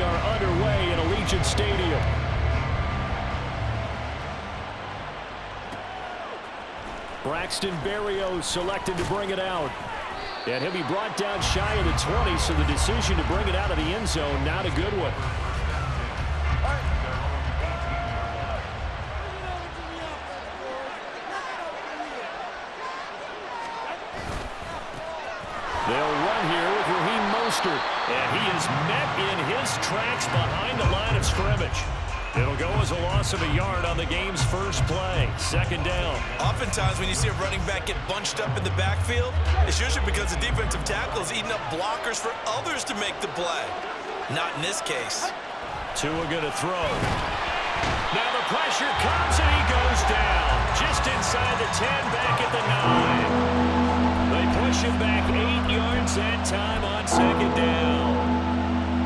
are underway in Allegiant Stadium. Braxton Berrios selected to bring it out. And he'll be brought down shy of the 20, so the decision to bring it out of the end zone, not a good one. They'll run here with Raheem Mostert. And he is met in his tracks behind the line of scrimmage. It'll go as a loss of a yard on the game's first play. Second down. Oftentimes when you see a running back get bunched up in the backfield, it's usually because the defensive tackle is eating up blockers for others to make the play. Not in this case. Tua going to throw. Now the pressure comes and he goes down. Just inside the 10, back at the 9. They push him back 8 yards that time on second down.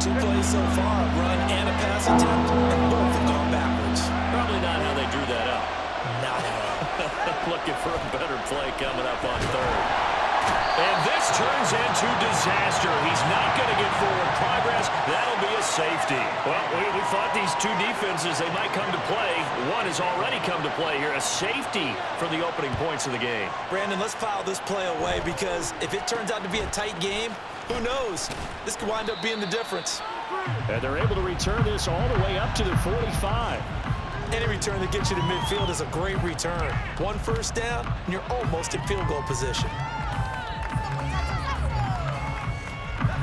2 plays so far, run and a pass attempt, and both have gone backwards. Probably not how they drew that up. Not at all. Looking for a better play coming up on third. And this turns into disaster. He's not going to get forward progress. That'll be a safety. Well, we thought these two defenses, they might come to play. One has already come to play here. A safety for the opening points of the game. Brandon, let's file this play away because if it turns out to be a tight game, who knows? This could wind up being the difference. And they're able to return this all the way up to the 45. Any return that gets you to midfield is a great return. 1 first down, and you're almost in field goal position.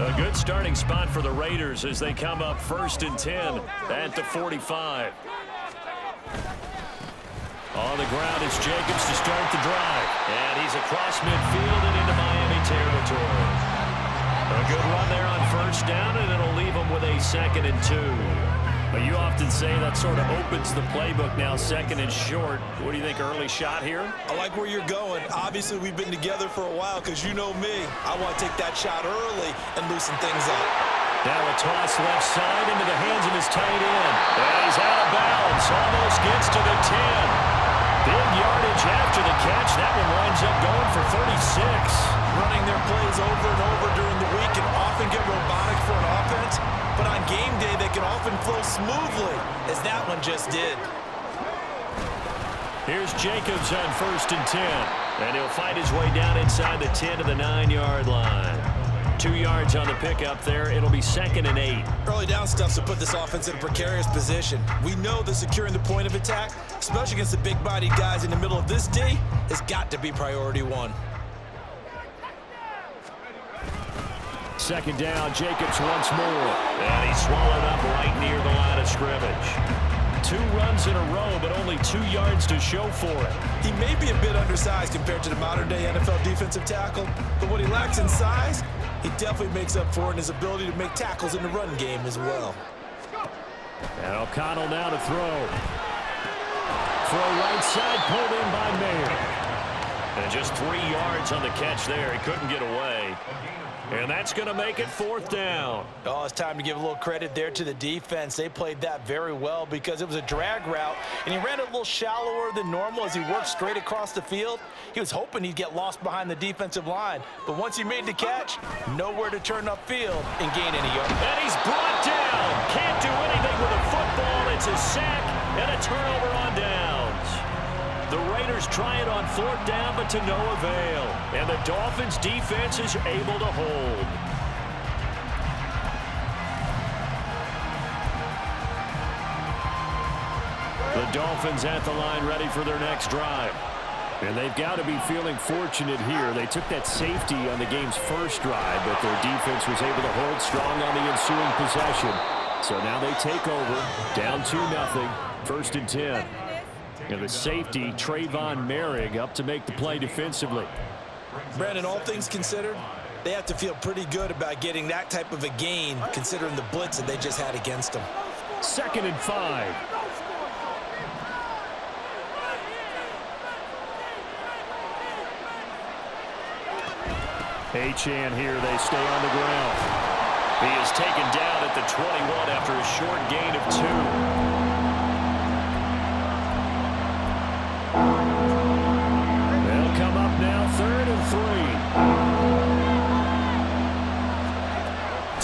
A good starting spot for the Raiders as they come up 1st and 10 at the 45. On the ground is Jacobs to start the drive. And he's across midfield and into Miami territory. A good run there on 1st down, and it'll leave them with a 2nd and 2. But you often say that sort of opens the playbook now, 2nd and short. What do you think, early shot here? I like where you're going. Obviously, we've been together for a while because you know me. I want to take that shot early and loosen things up. Now a toss left side into the hands of his tight end. And he's out of bounds. Almost gets to the 10. Big yardage after the catch. That one winds up going for 36. Running their plays over and over during the week can often get robotic for an offense, but on game day they can often flow smoothly, as that one just did. Here's Jacobs on 1st and 10, and he'll fight his way down inside the 10 to the 9-yard line. 2 yards on the pickup there. It'll be 2nd and 8. Early down stuff to put this offense in a precarious position. We know that securing the point of attack, especially against the big-bodied guys in the middle of this D, has got to be priority 1. 2nd down, Jacobs once more. And he's swallowed up right near the line of scrimmage. 2 runs in a row, but only 2 yards to show for it. He may be a bit undersized compared to the modern-day NFL defensive tackle, but what he lacks in size, he definitely makes up for in his ability to make tackles in the run game as well. And O'Connell now to throw. Throw right side, pulled in by Mayer. And just 3 yards on the catch there. He couldn't get away. And that's going to make it 4th down. Oh, it's time to give a little credit there to the defense. They played that very well because it was a drag route, and he ran it a little shallower than normal as he worked straight across the field. He was hoping he'd get lost behind the defensive line, but once he made the catch, nowhere to turn upfield and gain any yards. And he's brought down. Can't do anything with a football. It's a sack and a turnover on downs. The Raiders try it on 4th down, but to no avail. And the Dolphins' defense is able to hold. The Dolphins at the line ready for their next drive. And they've got to be feeling fortunate here. They took that safety on the game's first drive, but their defense was able to hold strong on the ensuing possession. So now they take over, down 2-0, 1st and 10. And the safety, Trayvon Merrick, up to make the play defensively. Brandon, all things considered, they have to feel pretty good about getting that type of a gain, considering the blitz that they just had against them. 2nd and 5. Achane here, they stay on the ground. He is taken down at the 21 after a short gain of 2. They'll come up now 3rd and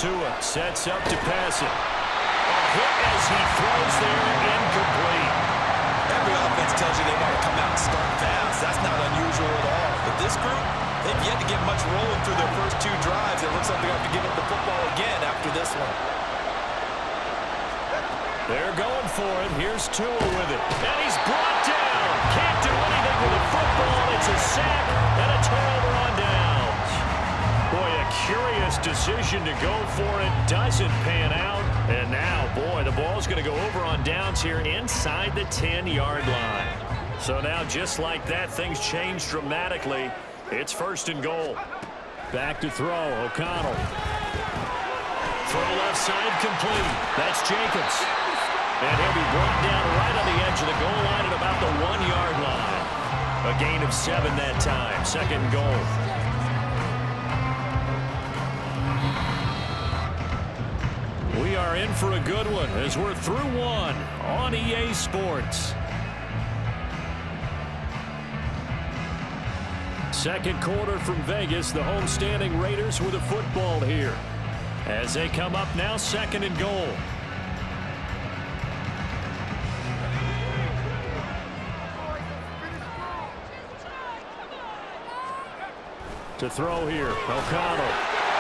3. Tua sets up to pass it. hit as he throws there, incomplete. Every offense tells you they want to come out and start fast. That's not unusual at all. But this group, they've yet to get much rolling through their first 2 drives. It looks like they're going to have to give up the football again after this one. They're going for it. Here's Tua with it. And he's brought down. Can't do anything with the football. It's a sack and a turnover on downs. Boy, a curious decision to go for it. Doesn't pan out. And now, boy, the ball's going to go over on downs here inside the 10-yard line. So now, just like that, things change dramatically. It's 1st and goal. Back to throw. O'Connell. Throw left side complete. That's Jacobs. And he'll be brought down right on the edge of the goal line at about the 1-yard line. A gain of 7 that time. 2nd and goal. We are in for a good one as we're through 1 on EA Sports. 2nd quarter from Vegas. The homestanding Raiders with a football here. As they come up now, 2nd and goal. To throw here, O'Connell.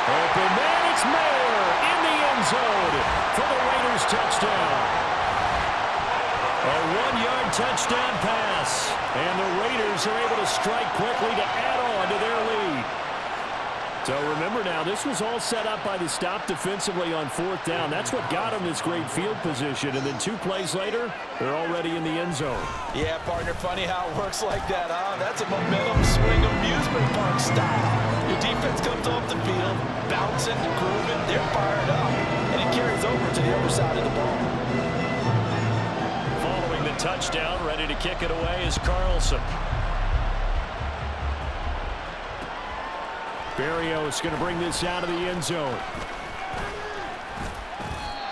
Open man, it's Mayer in the end zone for the Raiders touchdown. A 1-yard touchdown pass. And the Raiders are able to strike quickly to add on to their lead. So remember now, this was all set up by the stop defensively on 4th down. That's what got them this great field position. And then 2 plays later, they're already in the end zone. Yeah, partner, funny how it works like that, huh? That's a momentum swing amusement park style. Your defense comes off the field, bouncing, grooving, they're fired up. And it carries over to the other side of the ball. Following the touchdown, ready to kick it away is Carlson. Berrios going to bring this out of the end zone.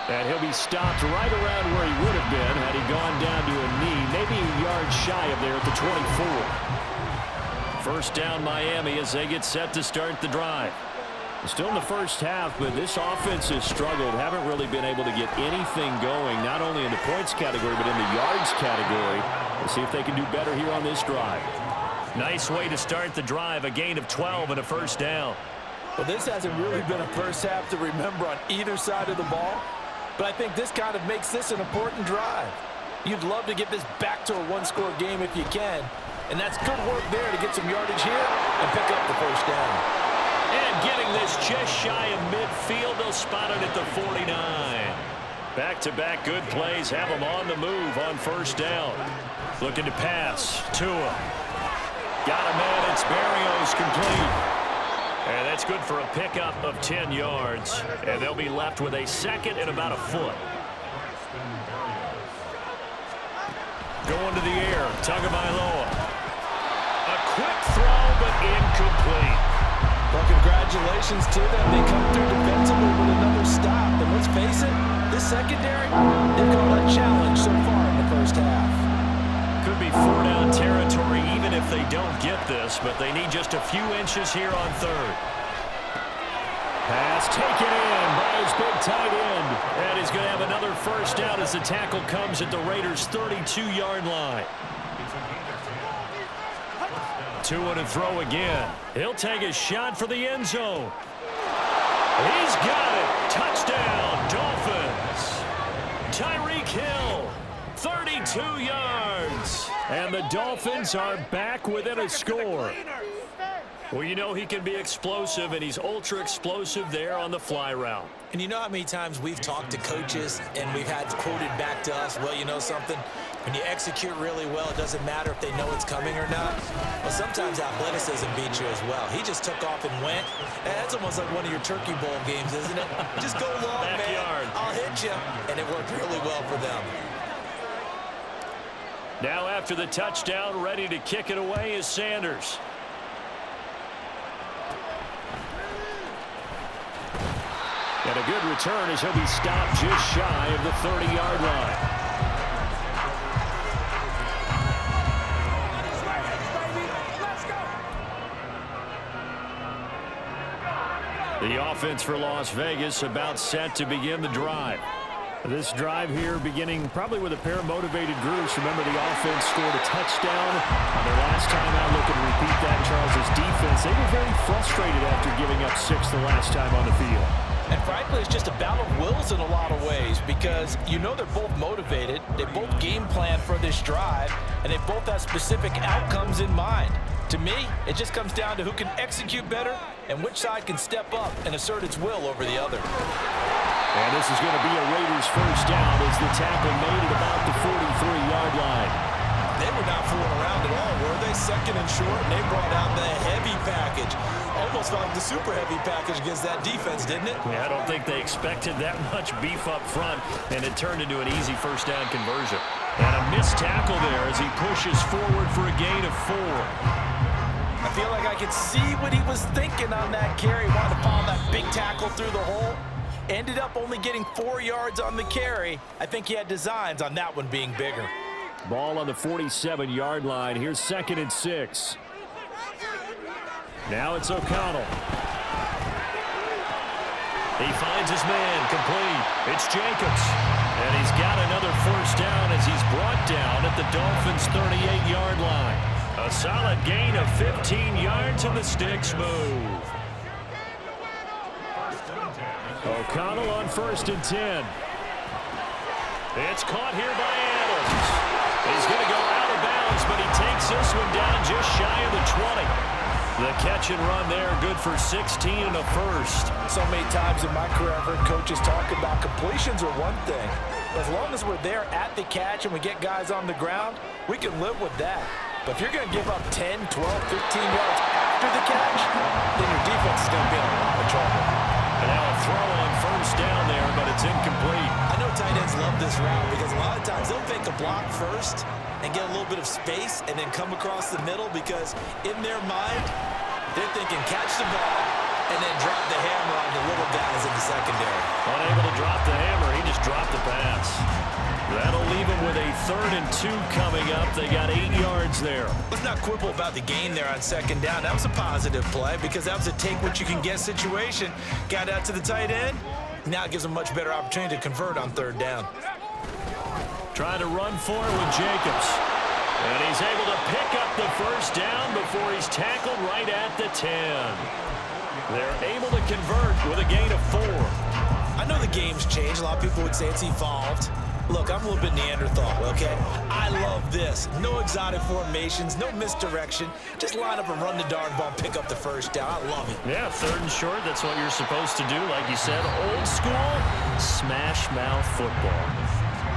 And he'll be stopped right around where he would have been had he gone down to a knee, maybe a yard shy of there at the 24. 1st down Miami as they get set to start the drive. Still in the first half, but this offense has struggled. Haven't really been able to get anything going, not only in the points category, but in the yards category. We'll see if they can do better here on this drive. Nice way to start the drive, a gain of 12 and a 1st down. Well, this hasn't really been a first half to remember on either side of the ball, but I think this kind of makes this an important drive. You'd love to get this back to a 1-score game if you can, and that's good work there to get some yardage here and pick up the 1st down. And getting this just shy of midfield, they'll spot it at the 49. Back-to-back good plays have them on the move on 1st down. Looking to pass. Tua. Got a man, it's Berrios complete. And that's good for a pickup of 10 yards. And they'll be left with a 2nd and about a foot. Going to the air, Tagovailoa. A quick throw, but incomplete. Well, congratulations to them. They come through defensively with another stop. And let's face it, this secondary, they've got a challenge so far in the first half. Could be 4-down territory even if they don't get this, but they need just a few inches here on 3rd. Pass taken in by his big tight end. And he's going to have another 1st down as the tackle comes at the Raiders' 32-yard line. Tua to throw again. He'll take a shot for the end zone. He's got it. Touchdown, Dolphins. Tyreek Hill, 32 yards. And the Dolphins are back within a score. Well, you know he can be explosive, and he's ultra-explosive there on the fly route. And you know how many times we've talked to coaches and we've had quoted back to us, well, you know something? When you execute really well, it doesn't matter if they know it's coming or not. Well, sometimes athleticism beats you as well. He just took off and went. And that's almost like one of your Turkey Bowl games, isn't it? Just go long, Backyard. man. I'll hit you. And it worked really well for them. Now after the touchdown, ready to kick it away is Sanders. And a good return as he'll be stopped just shy of the 30-yard line. The offense for Las Vegas about set to begin the drive. This drive here beginning probably with a pair of motivated groups. Remember, the offense scored a touchdown on their last time out. Looking to repeat that. Charles's defense, they were very frustrated after giving up 6 the last time on the field. And frankly, it's just a battle of wills in a lot of ways because you know they're both motivated. They both game plan for this drive, and they both have specific outcomes in mind. To me, it just comes down to who can execute better and which side can step up and assert its will over the other. And this is going to be a Raiders first down as the tackle made it about the 43-yard line. They were not fooling around at all, were they? Second and short, and they brought out the heavy package. Almost like the super heavy package against that defense, didn't it? Yeah, I don't think they expected that much beef up front, and it turned into an easy first down conversion. And a missed tackle there as he pushes forward for a gain of 4. I feel like I could see what he was thinking on that carry. Wanted to follow that big tackle through the hole. Ended up only getting 4 yards on the carry. I think he had designs on that one being bigger. Ball on the 47-yard line. Here's 2nd and 6. Now it's O'Connell. He finds his man complete. It's Jacobs. And he's got another first down as he's brought down at the Dolphins' 38-yard line. A solid gain of 15 yards, and the sticks move. O'Connell on 1st and 10. It's caught here by Adams. He's going to go out of bounds, but he takes this one down just shy of the 20. The catch and run there, good for 16 and a first. So many times in my career, I've heard coaches talk about completions are one thing. As long as we're there at the catch and we get guys on the ground, we can live with that. But if you're going to give up 10, 12, 15 yards after the catch, then your defense is going to be in a lot of trouble. And now a throw on first down there, but it's incomplete. I know tight ends love this route because a lot of times they'll fake a block first and get a little bit of space and then come across the middle because in their mind, they're thinking catch the ball and then drop the hammer on the little guys in the secondary. Unable to drop the hammer, he just dropped the pass. That'll leave him with a 3rd and 2 coming up. They got 8 yards there. Let's not quibble about the gain there on 2nd down. That was a positive play because that was a take-what-you-can-get situation. Got out to the tight end. Now it gives him a much better opportunity to convert on 3rd down. Trying to run for it with Jacobs. And he's able to pick up the first down before he's tackled right at the 10. They're able to convert with a gain of 4. I know the game's changed. A lot of people would say it's evolved. Look, I'm a little bit Neanderthal, okay? I love this. No exotic formations, no misdirection. Just line up and run the darn ball, pick up the first down. I love it. Yeah, 3rd and short, that's what you're supposed to do. Like you said, old school, smash mouth football.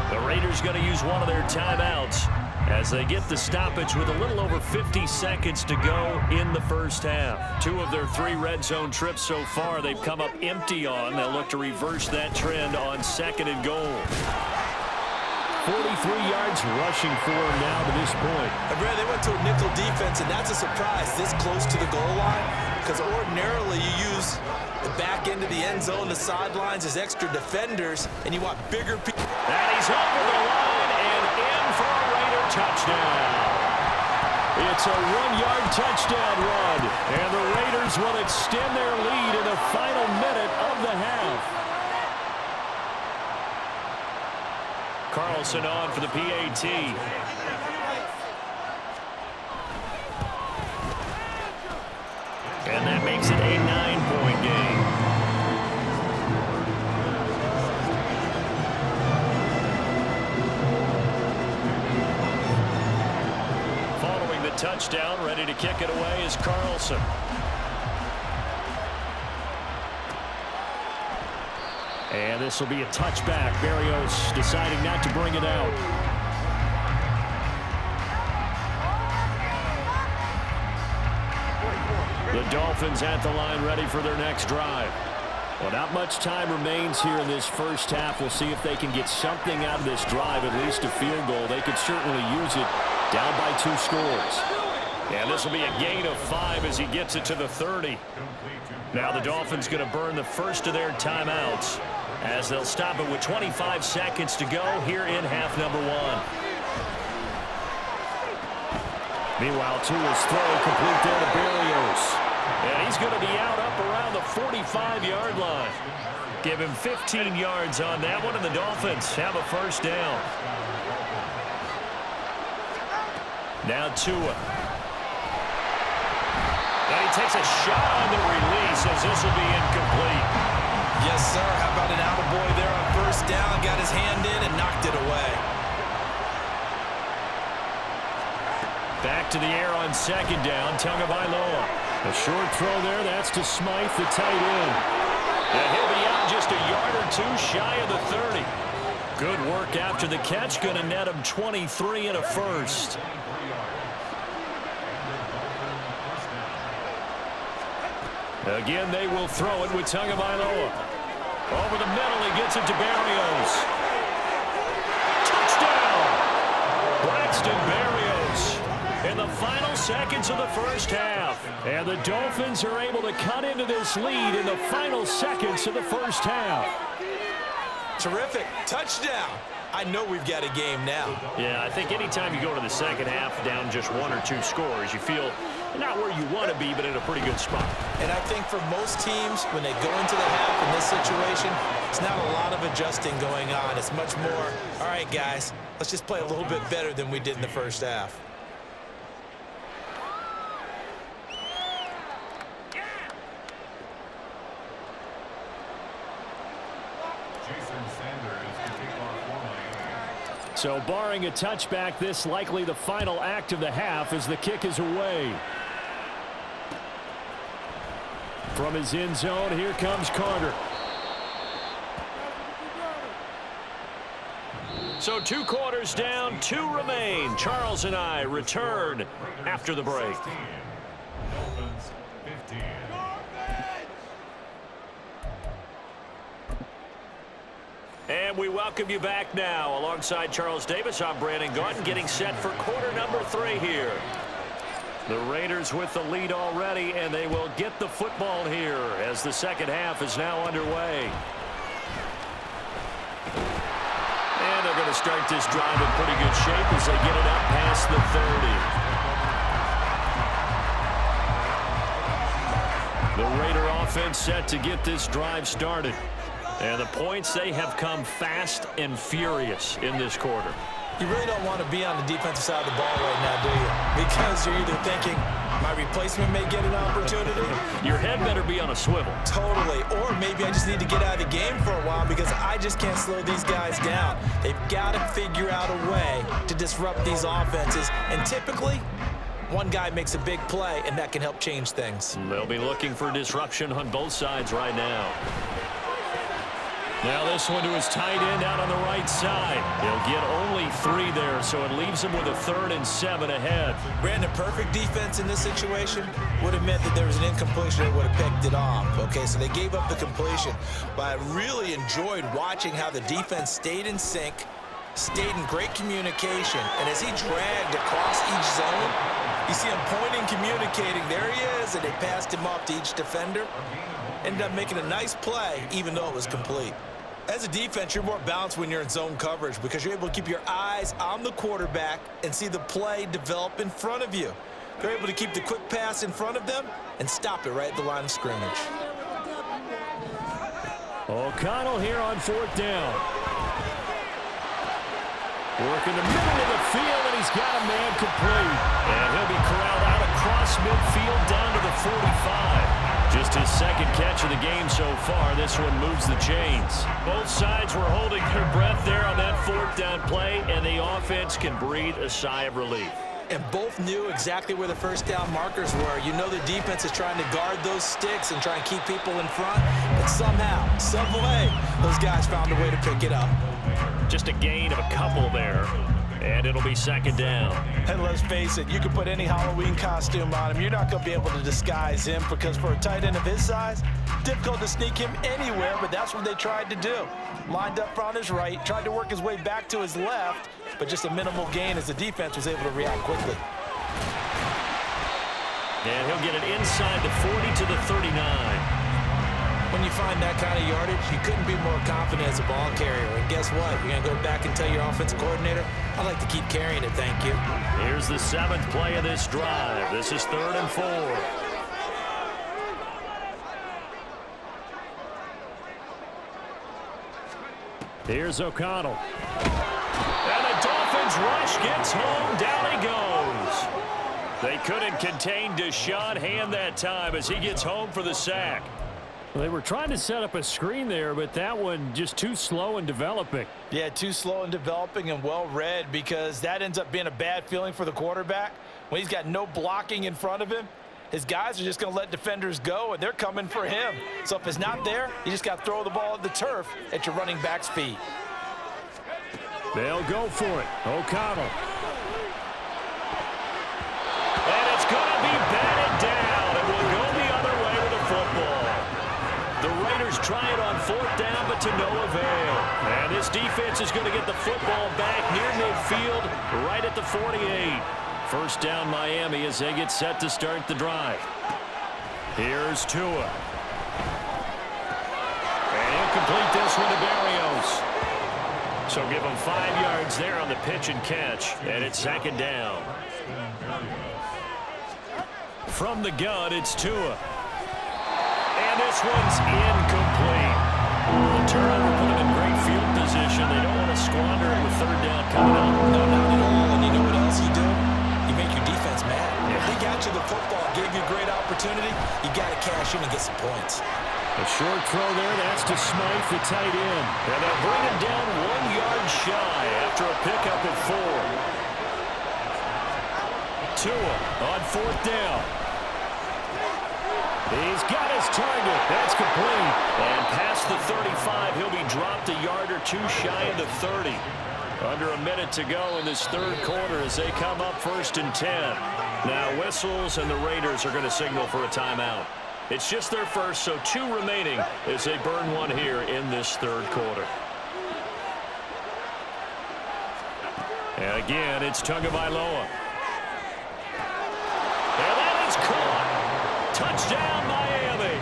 The Raiders going to use one of their timeouts as they get the stoppage with a little over 50 seconds to go in the first half. 2 of their 3 red zone trips so far, they've come up empty on. They'll look to reverse that trend on 2nd and goal. 43 yards rushing for him now to this point. And Brad, they went to a nickel defense, and that's a surprise this close to the goal line because ordinarily you use the back end of the end zone, the sidelines as extra defenders, and you want bigger people. And he's over the line and in for a Raider touchdown. It's a 1-yard touchdown run, and the Raiders will extend their lead in the final minute of the half. Carlson on for the PAT. And that makes it a 9-point game. Following the touchdown, ready to kick it away is Carlson. And this will be a touchback. Berrios deciding not to bring it out. The Dolphins at the line ready for their next drive. Well, not much time remains here in this first half. We'll see if they can get something out of this drive, at least a field goal. They could certainly use it down by 2 scores. And this will be a gain of 5 as he gets it to the 30. Now the Dolphins going to burn the first of their timeouts as they'll stop it with 25 seconds to go here in half number 1. Meanwhile, Tua's throw complete there to Berrios. And he's going to be out up around the 45-yard line. Give him 15 yards on that one, and the Dolphins have a first down. Now Tua. And he takes a shot on the release as this will be incomplete. Yes, sir. How about an attaboy there on first down? Got his hand in and knocked it away. Back to the air on second down. Tagovailoa. A short throw there. That's to Smythe, the tight end. And he'll be out just a yard or two shy of the 30. Good work after the catch. Going to net him 23 and a first. Again, they will throw it with Tagovailoa. Over the middle, he gets it to Berrios. Touchdown! Braxton Berrios in the final seconds of the first half. And the Dolphins are able to cut into this lead in the final seconds of the first half. Terrific. Touchdown. I know we've got a game now. Yeah, I think anytime you go to the second half down just 1 or 2 scores, you feel not where you want to be, but in a pretty good spot. And I think for most teams, when they go into the half in this situation, it's not a lot of adjusting going on. It's much more, all right, guys, let's just play a little bit better than we did in the first half. So barring a touchback, this likely the final act of the half as the kick is away. From his end zone, here comes Carter. So 2 quarters down, 2 remain. Charles and I return after the break. And we welcome you back now. Alongside Charles Davis, I'm Brandon Gaudin, getting set for quarter number 3 here. The Raiders with the lead already, and they will get the football here as the second half is now underway. And they're going to start this drive in pretty good shape as they get it up past the 30. The Raider offense set to get this drive started. And the points, they have come fast and furious in this quarter. You really don't want to be on the defensive side of the ball right now, do you? Because you're either thinking, my replacement may get an opportunity. Your head better be on a swivel. Totally. Or maybe I just need to get out of the game for a while because I just can't slow these guys down. They've got to figure out a way to disrupt these offenses. And typically, one guy makes a big play, and that can help change things. They'll be looking for disruption on both sides right now. Now this one to his tight end out on the right side. He'll get only 3 there, so it leaves him with a 3rd and 7 ahead. Brandon, perfect defense in this situation would have meant that there was an incompletion that would have picked it off. Okay, so they gave up the completion. But I really enjoyed watching how the defense stayed in sync, stayed in great communication, and as he dragged across each zone, you see him pointing, communicating. There he is, and they passed him off to each defender. Ended up making a nice play, even though it was complete. As a defense, you're more balanced when you're in zone coverage because you're able to keep your eyes on the quarterback and see the play develop in front of you. They're able to keep the quick pass in front of them and stop it right at the line of scrimmage. O'Connell here on 4th down. Working the middle of the field, and he's got a man complete. And he'll be corralled out across midfield down to the 45. Just his 2nd catch of the game so far. This one moves the chains. Both sides were holding their breath there on that 4th down play, and the offense can breathe a sigh of relief. And both knew exactly where the first down markers were. You know the defense is trying to guard those sticks and try and keep people in front, but somehow, some way, those guys found a way to pick it up. Just a gain of a couple there. And it'll be 2nd down. And let's face it, you can put any Halloween costume on him. You're not going to be able to disguise him because for a tight end of his size, difficult to sneak him anywhere, but that's what they tried to do. Lined up on his right, tried to work his way back to his left, but just a minimal gain as the defense was able to react quickly. And he'll get it inside the 40 to the 39. When you find that kind of yardage, you couldn't be more confident as a ball carrier. And guess what? You're going to go back and tell your offensive coordinator, I'd like to keep carrying it, thank you. Here's the 7th play of this drive. This is 3rd and 4. Here's O'Connell. And the Dolphins rush gets home. Down he goes. They couldn't contain Deshaun Hand that time as he gets home for the sack. Well, they were trying to set up a screen there, but that one just too slow in developing. Yeah, too slow in developing and well read, because that ends up being a bad feeling for the quarterback. When he's got no blocking in front of him, his guys are just going to let defenders go, and they're coming for him. So if it's not there, you just got to throw the ball at the turf at your running back's feet. They'll go for it. O'Connell. And it's going to be batted down. It will go the other way with the football. The Raiders try it on 4th down, but to no avail. And this defense is going to get the football back near midfield, right at the 48. First down Miami as they get set to start the drive. Here's Tua. And he'll complete this one to Berrios. So give him 5 yards there on the pitch and catch. And it's 2nd down. From the gun, it's Tua. And this one's incomplete. The turnover put them in great field position. They don't want to squander it with 3rd down coming up. No, not at all. And you know what else you do? You make your defense mad. Yeah. They got you the football, gave you a great opportunity. You got to cash in and get some points. A short throw there. That's to Smythe, the tight end. And they'll bring him down 1 yard shy after a pickup at 4. Tua on 4th down. He's got his target. That's complete. And past the 35, he'll be dropped a yard or 2 shy of the 30. Under a minute to go in this 3rd quarter as they come up 1st and 10. Now whistles, and the Raiders are going to signal for a timeout. It's just their first, so 2 remaining as they burn one here in this 3rd quarter. And again, it's Tagovailoa. And that is caught. Touchdown, Miami.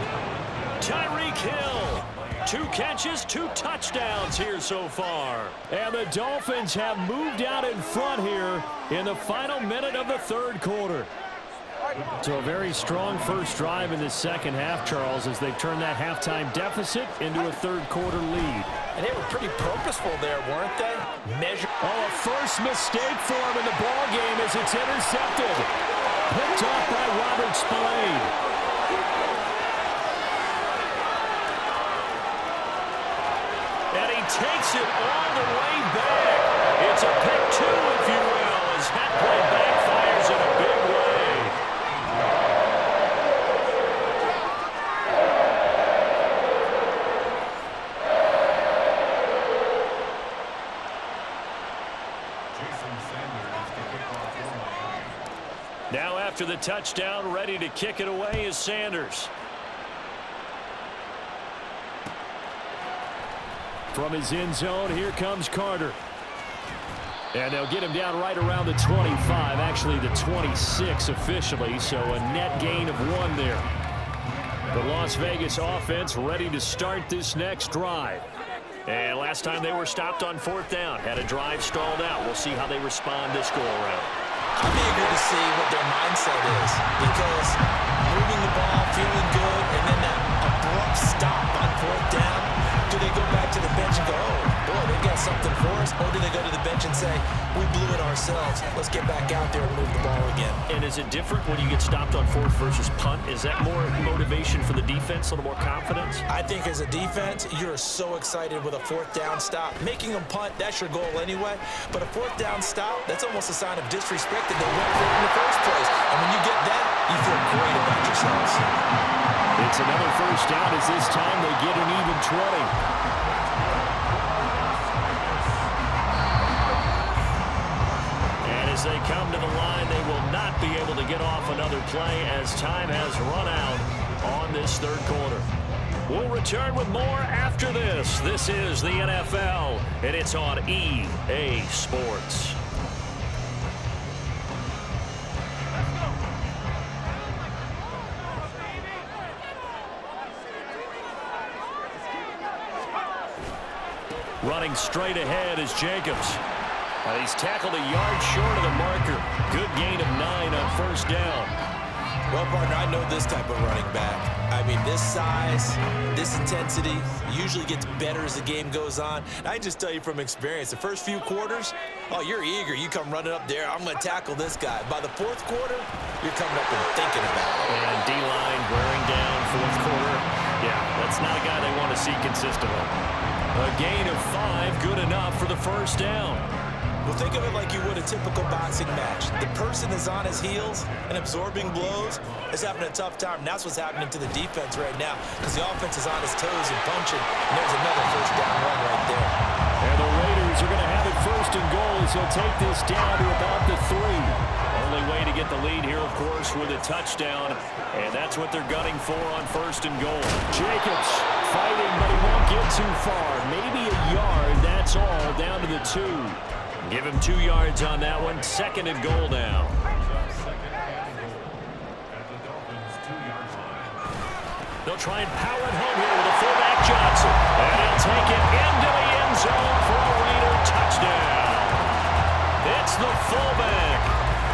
Tyreek Hill. 2 catches, 2 touchdowns here so far. And the Dolphins have moved out in front here in the final minute of the 3rd quarter. So a very strong first drive in the 2nd half, Charles, as they've turned that halftime deficit into a 3rd quarter lead. And they were pretty purposeful there, weren't they? A first mistake for him in the ball game as it's intercepted. Picked off by Robert Spillane. And he takes it all the way back. It's a pick 2, if you will, as that play backfires in a big way. Now after the touchdown, ready to kick it away is Sanders. From his end zone, here comes Carter. And they'll get him down right around the 25, actually the 26 officially, so a net gain of 1 there. The Las Vegas offense ready to start this next drive. And last time they were stopped on 4th down, had a drive stalled out. We'll see how they respond this go-around. I'm eager to see what their mindset is, because moving the ball, feeling good, and then that abrupt stop on 4th down. Do they go back to the bench and go, oh, boy, they've got something for us? Or do they go to the bench and say, we blew it ourselves. Let's get back out there and move the ball again. And is it different when you get stopped on 4th versus punt? Is that more motivation for the defense, a little more confidence? I think as a defense, you're so excited with a 4th down stop. Making them punt, that's your goal anyway. But a 4th down stop, that's almost a sign of disrespect that they went for it in the first place. And when you get that, you feel great about yourselves. It's another first down as this time they get an even 20. And as they come to the line, they will not be able to get off another play as time has run out on this 3rd quarter. We'll return with more after this. This is the NFL, and it's on EA Sports. Running straight ahead is Jacobs. He's tackled a yard short of the marker. Good gain of 9 on 1st down. Well, partner, I know this type of running back. I mean, this size, this intensity usually gets better as the game goes on. And I just tell you from experience, the first few quarters, oh, you're eager. You come running up there, I'm going to tackle this guy. By the fourth quarter, you're coming up and thinking about it. And D-line wearing down fourth quarter. Yeah, that's not a guy they want to see consistently. A gain of 5, good enough for the first down. Well, think of it like you would a typical boxing match. The person is on his heels and absorbing blows is having a tough time. And that's what's happening to the defense right now because the offense is on his toes and punching. And there's another first down run right there. And the Raiders are going to have it first and goal as they'll take this down to about the 3. Only way to get the lead here, of course, with a touchdown. And that's what they're gunning for on first and goal. Jacobs fighting, but he won't get too far. Maybe a yard, that's all, down to the 2. Give him 2 yards on that one. Second and goal now. They'll try and power it home here with a fullback Johnson. And he'll take it into the end zone for a Raider touchdown. It's the fullback.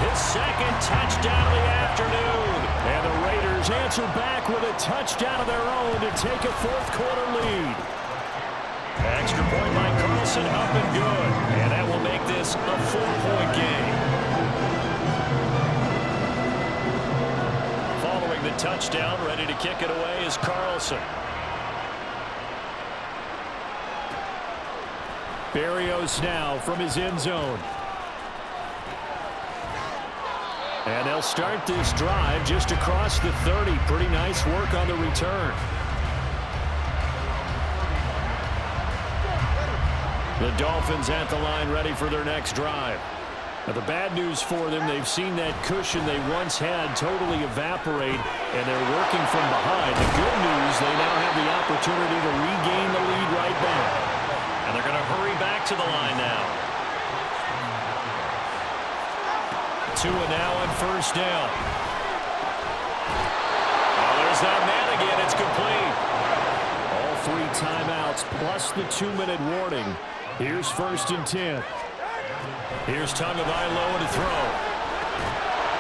His second touchdown of the afternoon. And the Raiders answer back with a touchdown of their own to take a fourth quarter lead. Extra point by Carlson, up and good. And that will make this a 4-point game. Following the touchdown, ready to kick it away is Carlson. Berrios now from his end zone. And they'll start this drive just across the 30. Pretty nice work on the return. The Dolphins at the line ready for their next drive. Now, the bad news for them, they've seen that cushion they once had totally evaporate, and they're working from behind. The good news, they now have the opportunity to regain the lead right back. And they're going to hurry back to the line now. Tua now on first down. Oh, there's that man again. It's complete. All 3 timeouts plus the 2-minute warning. Here's first and 10. Here's Tagovailoa to throw.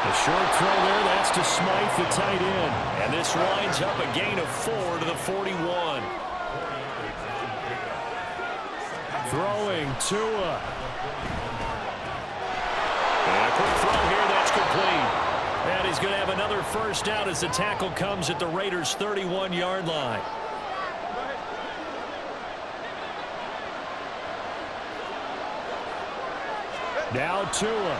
A short throw there. That's to Smythe, the tight end. And this winds up a gain of 4 to the 41. Throwing Tua. And a quick throw here. That's complete. And he's going to have another first down as the tackle comes at the Raiders' 31-yard line. Now Tua.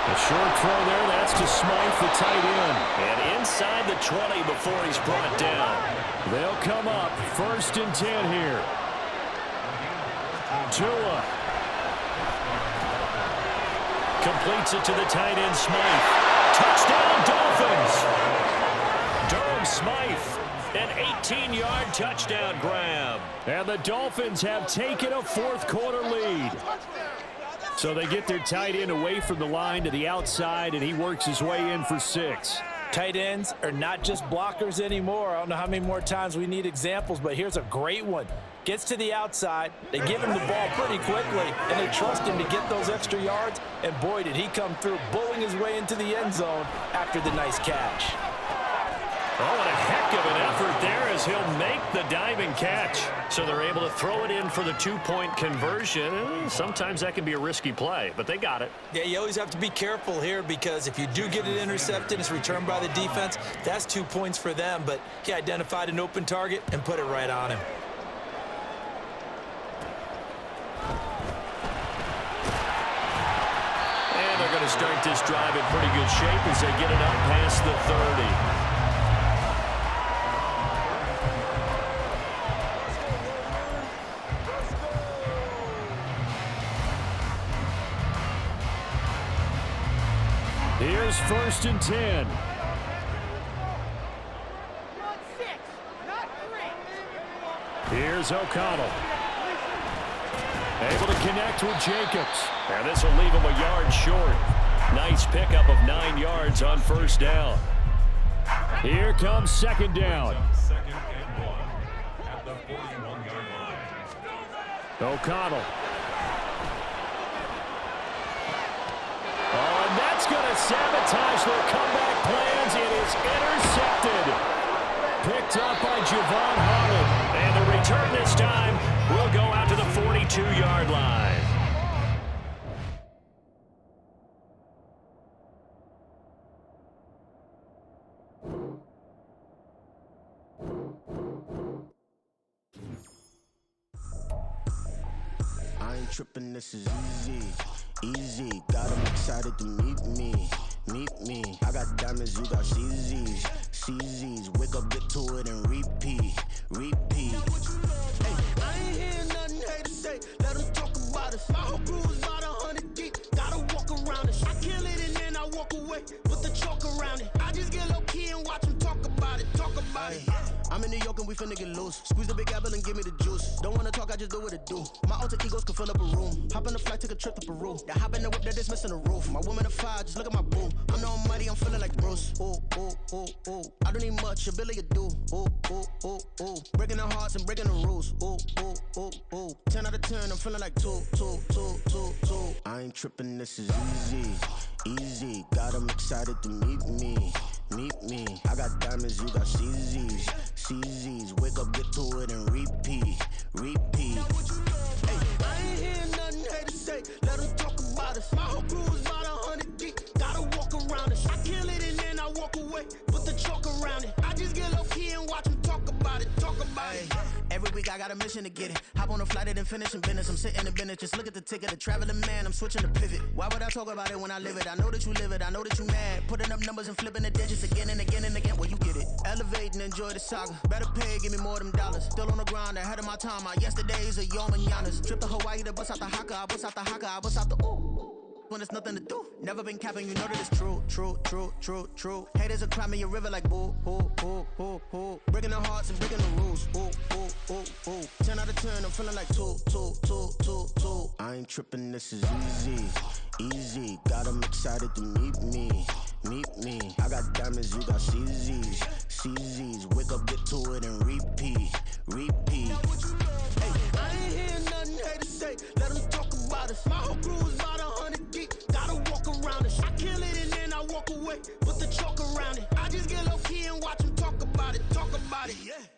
A short throw there. That's to Smythe, the tight end. And inside the 20 before he's brought down. They'll come up first and 10 here. Tua. Completes it to the tight end, Smythe. Touchdown, Dolphins. Durham Smythe. An 18-yard touchdown grab. And the Dolphins have taken a fourth quarter lead. So they get their tight end away from the line to the outside, and he works his way in for 6. Tight ends are not just blockers anymore. I don't know how many more times we need examples, but here's a great one. Gets to the outside, they give him the ball pretty quickly, and they trust him to get those extra yards, and boy, did he come through, bullying his way into the end zone after the nice catch. Oh, and a heck of an effort there as he'll make the diving catch. So they're able to throw it in for the 2-point conversion. Sometimes that can be a risky play, but they got it. Yeah, you always have to be careful here because if you do get it intercepted, it's returned by the defense, that's 2 points for them. But he identified an open target and put it right on him. And they're going to start this drive in pretty good shape as they get it up past the 30. Here's first and 10. Here's O'Connell. Able to connect with Jacobs. And this will leave him a yard short. Nice pickup of 9 yards on first down. Here comes second down. O'Connell. Oh, and that's going to sabotage their comeback plans. It is intercepted. Picked up by Javon Harlan. And the return this time will go out to the 42-yard line. I ain't tripping, this is easy, easy. Got 'em excited to meet me. I got diamonds, you got CZs. Wake up, get to it, and repeat. Hey, I ain't hearing nothing haters say. Let them talk about us. My whole crew is about 100 deep. Gotta walk around it. I kill it and then I walk away. Put the chalk around it. I just get low key and watch them talk about it. I'm in New York and we finna get loose. Squeeze the big apple and give me the juice. Don't wanna talk, I just do what it do. My alter egos can fill up a room. Hop on the flight, take a trip to Peru. That hop in the whip, that is missing the roof. My woman a fire, just look at my boo. I'm the almighty, I'm feeling like Bruce. Ooh. I don't need much, ability to do. Ooh. Breaking the hearts and breaking the rules. Ooh. 10 out of 10, I'm feeling like two. I ain't tripping, this is easy. Got 'em excited to meet me. I got diamonds, you got CZs. Wake up, get to it, and repeat. Hey, I ain't hearing nothing haters say. Let them talk about us. My whole crew is about 100 deep. Gotta walk around it. I kill it and then I walk away. Put the chalk around it. I just get low key and watch them talk about it. Every week I got a mission to get it. Hop on a flight and then finish in business. I'm sitting in business, just look at the ticket. The traveling man, I'm switching to pivot. Why would I talk about it when I live it? I know that you live it, I know that you mad. Putting up numbers and flipping the digits again and again. Well, you get it. Elevate and enjoy the saga. Better pay, give me more them dollars. Still on the grind, ahead of my time. My yesterdays are your mananas. Trip to Hawaii to bust out the haka. I bust out the ooh. When there's nothing to do. Never been capping, you know that it's true. Haters will cry me a river like boo. Breaking the hearts and breaking the rules. Ooh. 10 out of 10, I'm feeling like two. I ain't tripping, this is easy. Got 'em excited to meet me. I got diamonds, you got CZs. Wake up, get to it, and repeat. Hey, I ain't hearing nothing haters say. Let them talk about us. My whole crew is about 100 deep. Gotta walk around it. I kill it and then I walk away. Put the chalk around it. I just get low key and watch them talk about it. Yeah.